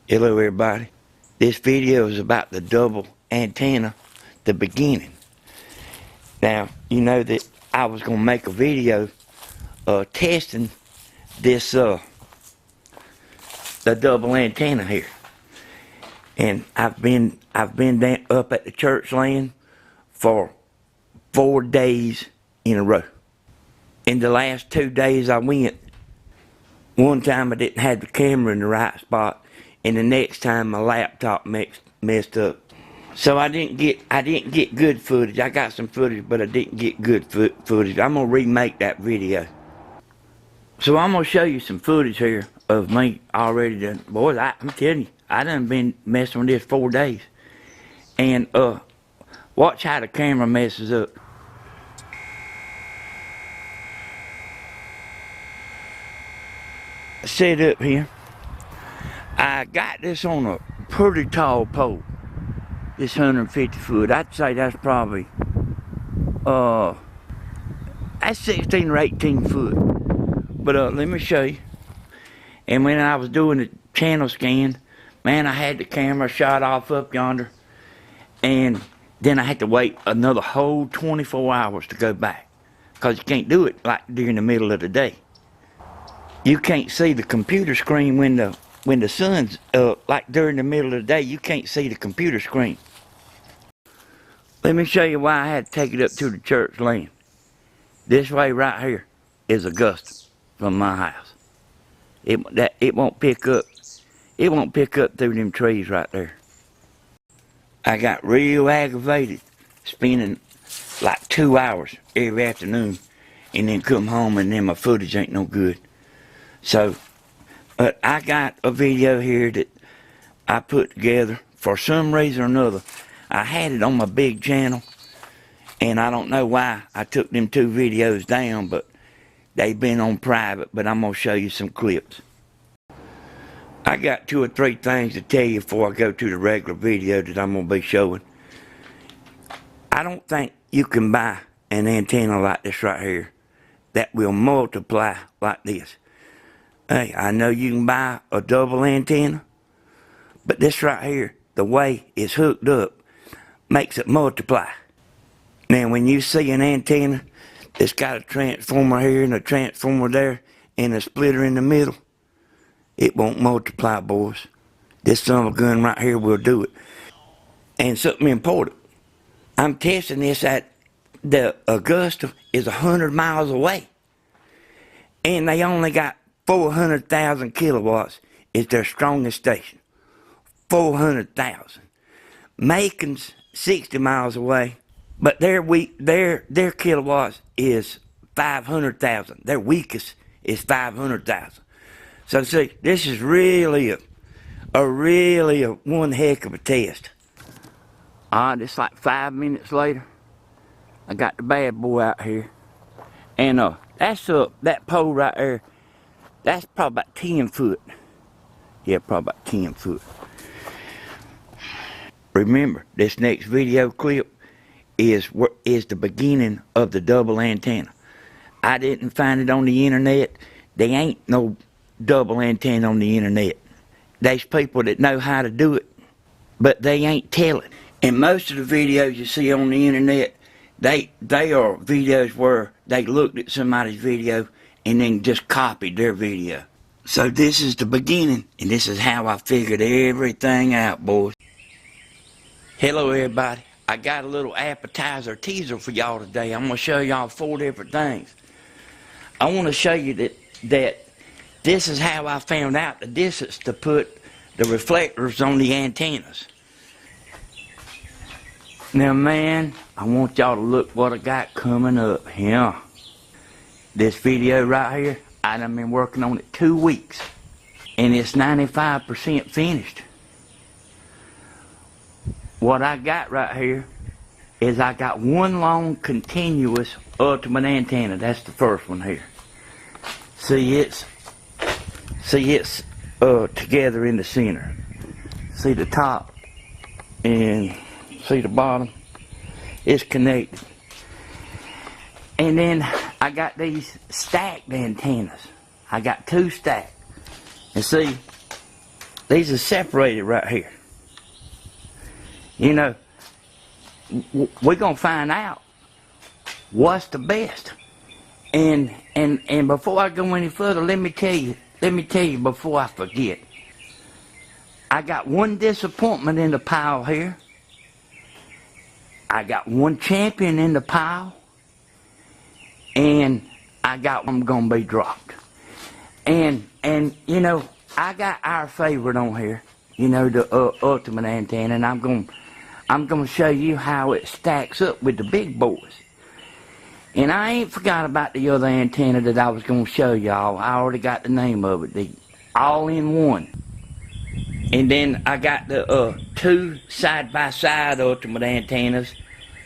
Hello everybody. This video is about the double antenna, the beginning. Now, you know that I was going to make a video testing this the double antenna here. And I've been down, up at the church land for 4 days in a row. In the last 2 days I went, one time I didn't have the camera in the right spot, and the next time my laptop messed up. So I didn't get good footage. I got some footage, but I didn't get good footage. I'm gonna remake that video. So I'm gonna show you some footage here of me already done. Boys, I'm telling you, I done been messing with this 4 days. And watch how the camera messes up. Set up here. I got this on a pretty tall pole. This 150 foot. I'd say that's probably that's 16 or 18 foot. But let me show you. And when I was doing the channel scan, man, I had the camera shot off up yonder, and then I had to wait another whole 24 hours to go back, because you can't do it like during the middle of the day. You can't see the computer screen when the sun's up, like during the middle of the day. You can't see the computer screen. Let me show you why I had to take it up to the church land. This way right here is Augusta from my house. It won't pick up. It won't pick up through them trees right there. I got real aggravated spending like 2 hours every afternoon, and then come home and then my footage ain't no good. So, but I got a video here that I put together for some reason or another. I had it on my big channel, and I don't know why I took them 2 videos down, but they've been on private. But I'm going to show you some clips. I got 2 or 3 things to tell you before I go to the regular video that I'm going to be showing. I don't think you can buy an antenna like this right here that will multiply like this. Hey, I know you can buy a double antenna, but this right here, the way it's hooked up, makes it multiply. Now, when you see an antenna that's got a transformer here and a transformer there and a splitter in the middle, it won't multiply, boys. This son of a gun right here will do it. And something important, I'm testing this at the Augusta is 100 miles away, and they only got 400,000 kilowatts is their strongest station. 400,000. Macon's 60 miles away, but their kilowatts is 500,000. Their weakest is 500,000. So see, this is really a one heck of a test. Alright, it's like 5 minutes later. I got the bad boy out here, and that's up that pole right there. That's probably about 10 foot. Yeah, probably about 10 foot. Remember, this next video clip is the beginning of the double antenna. I didn't find it on the internet. There ain't no double antenna on the internet. There's people that know how to do it, but they ain't telling. And most of the videos you see on the internet, they are videos where they looked at somebody's video and then just copied their video. So this is the beginning, and this is how I figured everything out, boys. Hello everybody. I got a little appetizer teaser for y'all today. I'm gonna show y'all 4 different things. I want to show you that this is how I found out the distance to put the reflectors on the antennas. Now man, I want y'all to look what I got coming up here. This video right here, I done been working on it 2 weeks, and it's 95% finished. What I got right here is I got one long continuous ultimate antenna. That's the first one here. See it's together in the center. See the top and see the bottom. It's connected. And then I got these stacked antennas. I got 2 stacked. And see, these are separated right here. You know, we're gonna find out what's the best. And before I go any further, let me tell you before I forget. I got one disappointment in the pile here. I got one champion in the pile. And I got one gonna be dropped. And you know, I got our favorite on here. You know, the ultimate antenna, and I'm gonna show you how it stacks up with the big boys. And I ain't forgot about the other antenna that I was gonna show y'all. I already got the name of it, the all-in-one. And then I got the two side-by-side ultimate antennas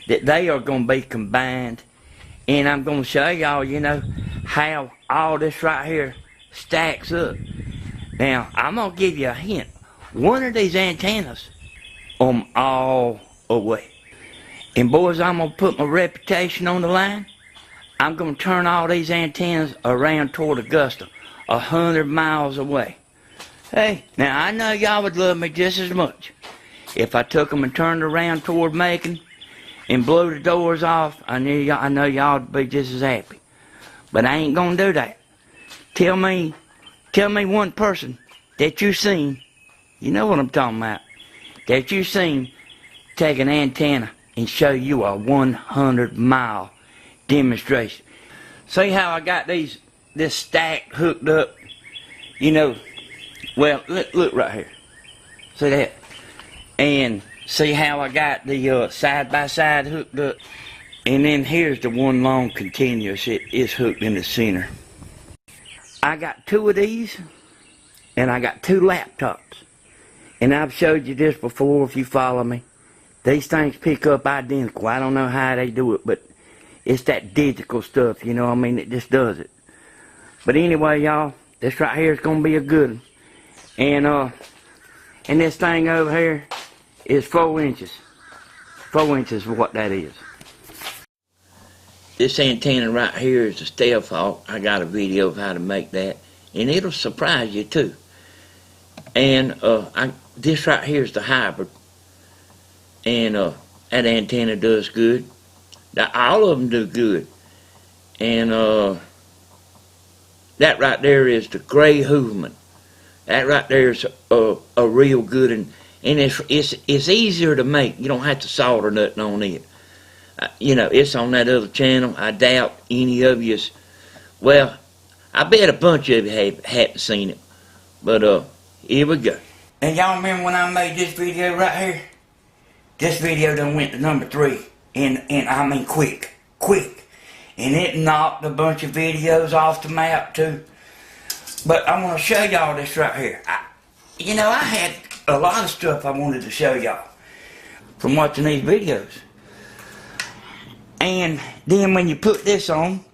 that they are gonna be combined. And I'm gonna show y'all, you know, how all this right here stacks up. Now, I'm gonna give you a hint. One of these antennas, all away. And boys, I'm gonna put my reputation on the line. I'm gonna turn all these antennas around toward Augusta, 100 miles away. Hey, now I know y'all would love me just as much if I took them and turned around toward Macon and blew the doors off. I know y'all would be just as happy. But I ain't gonna do that. Tell me one person that you seen, you know what I'm talking about, that you seen take an antenna and show you a 100-mile demonstration. See how I got this stack hooked up? You know, well, look right here. See that? And see how I got the side-by-side hooked up? And then here's the one long continuous. It is hooked in the center. I got two of these, and I got two laptops. And I've showed you this before if you follow me. These things pick up identical. I don't know how they do it, but it's that digital stuff, you know what I mean? It just does it. But anyway, y'all, this right here is going to be a good one. And this thing over here is 4 inches. 4 inches is what that is. This antenna right here is a Stealth Hawk. I got a video of how to make that. And it'll surprise you too. And this right here is the hybrid. And that antenna does good. All of them do good. And that right there is the Gray Hoverman. That right there is a real good, and it's easier to make. You don't have to solder nothing on it. You know, it's on that other channel. I doubt any of you's, well, I bet a bunch of you hadn't seen it. But here we go. And y'all remember when I made this video right here? This video done went to number 3. And I mean quick. And it knocked a bunch of videos off the map too. But I want to show y'all this right here. You know, I had a lot of stuff I wanted to show y'all from watching these videos. And then when you put this on,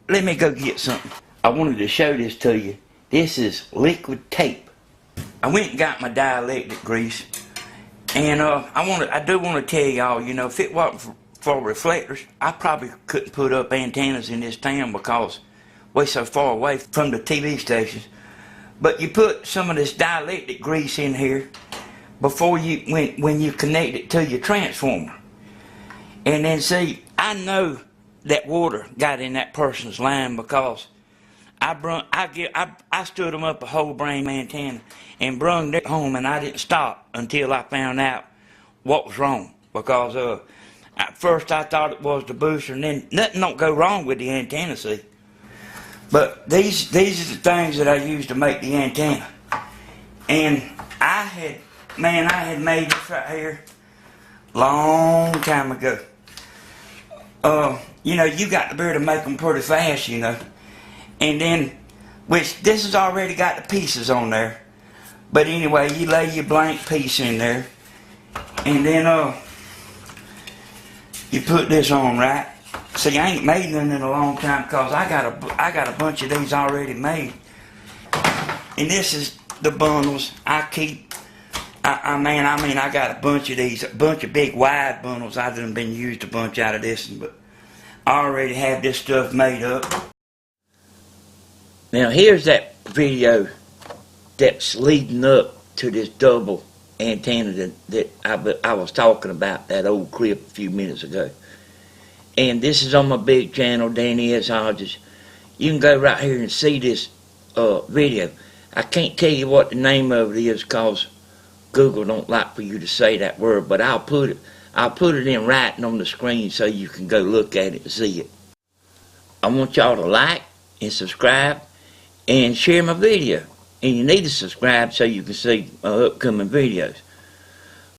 let me go get something. I wanted to show this to you. This is liquid tape. I went and got my dielectric grease. And I do want to tell y'all, you know, if it wasn't for reflectors, I probably couldn't put up antennas in this town because we're so far away from the TV stations. But you put some of this dielectric grease in here before when you connect it to your transformer. And then see, I know that water got in that person's line because I stood them up a whole brain antenna and brung it home, and I didn't stop until I found out what was wrong. Because at first I thought it was the booster, and then nothing don't go wrong with the antenna, see. But these are the things that I use to make the antenna. And I had made this right here long time ago. You know, you got to be able to make them pretty fast, you know. And then, which this has already got the pieces on there. But anyway, you lay your blank piece in there. And then, you put this on, right? See, I ain't made none in a long time because I got a bunch of these already made. And this is the bundles I keep. I mean, I got a bunch of these, a bunch of big wide bundles. I've done been used a bunch out of this, but I already have this stuff made up. Now here's that video that's leading up to this double antenna that I was talking about, that old clip a few minutes ago. And this is on my big channel, Danny S. Hodges. You can go right here and see this video. I can't tell you what the name of it is because Google don't like for you to say that word, but I'll put it in writing on the screen so you can go look at it and see it. I want y'all to like and subscribe and share my video. And you need to subscribe so you can see my upcoming videos.